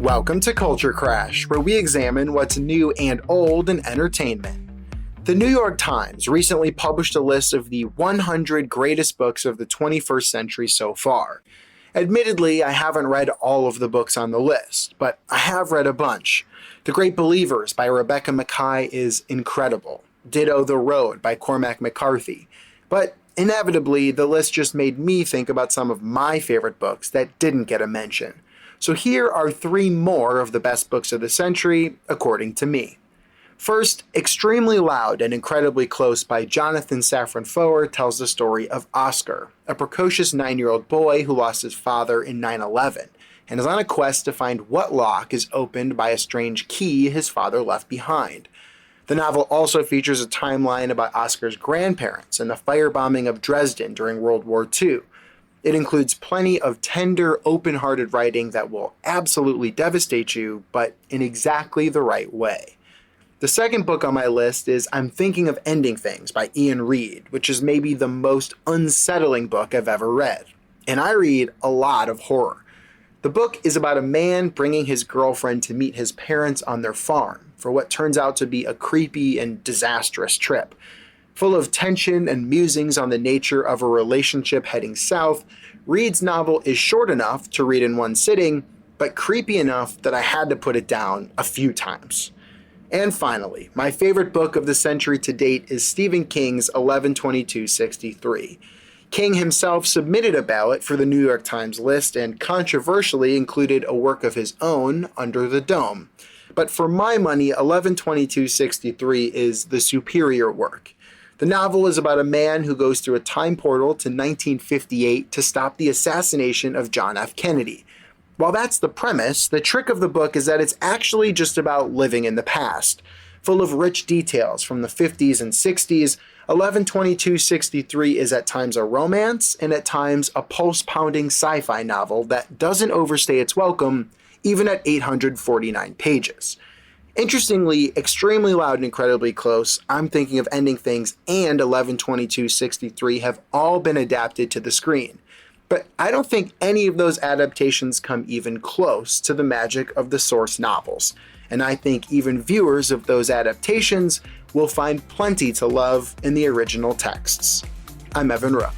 Welcome to Culture Crash, where we examine what's new and old in entertainment. The New York Times recently published a list of the 100 greatest books of the 21st century so far. Admittedly, I haven't read all of the books on the list, but I have read a bunch. The Great Believers by Rebecca Makkai is incredible. Ditto The Road by Cormac McCarthy. But inevitably, the list just made me think about some of my favorite books that didn't get a mention. So here are 3 more of the best books of the century, according to me. First, Extremely Loud and Incredibly Close by Jonathan Safran Foer tells the story of Oscar, a precocious 9-year-old boy who lost his father in 9/11 and is on a quest to find what lock is opened by a strange key his father left behind. The novel also features a timeline about Oscar's grandparents and the firebombing of Dresden during World War II. It includes plenty of tender, open-hearted writing that will absolutely devastate you, but in exactly the right way. The second book on my list is I'm Thinking of Ending Things by Ian Reid, which is maybe the most unsettling book I've ever read. And I read a lot of horror. The book is about a man bringing his girlfriend to meet his parents on their farm for what turns out to be a creepy and disastrous trip. Full of tension and musings on the nature of a relationship heading south, Reid's novel is short enough to read in one sitting, but creepy enough that I had to put it down a few times. And finally, my favorite book of the century to date is Stephen King's 11/22/63. King himself submitted a ballot for the New York Times list and controversially included a work of his own, Under the Dome. But for my money, 11/22/63 is the superior work. The novel is about a man who goes through a time portal to 1958 to stop the assassination of John F. Kennedy. While that's the premise, the trick of the book is that it's actually just about living in the past. Full of rich details from the 50s and 60s, 11/22/63 is at times a romance and at times a pulse-pounding sci-fi novel that doesn't overstay its welcome, even at 849 pages. Interestingly, Extremely Loud and Incredibly Close, I'm Thinking of Ending Things, and 11/22/63 have all been adapted to the screen. But I don't think any of those adaptations come even close to the magic of the source novels. And I think even viewers of those adaptations will find plenty to love in the original texts. I'm Evan Rook.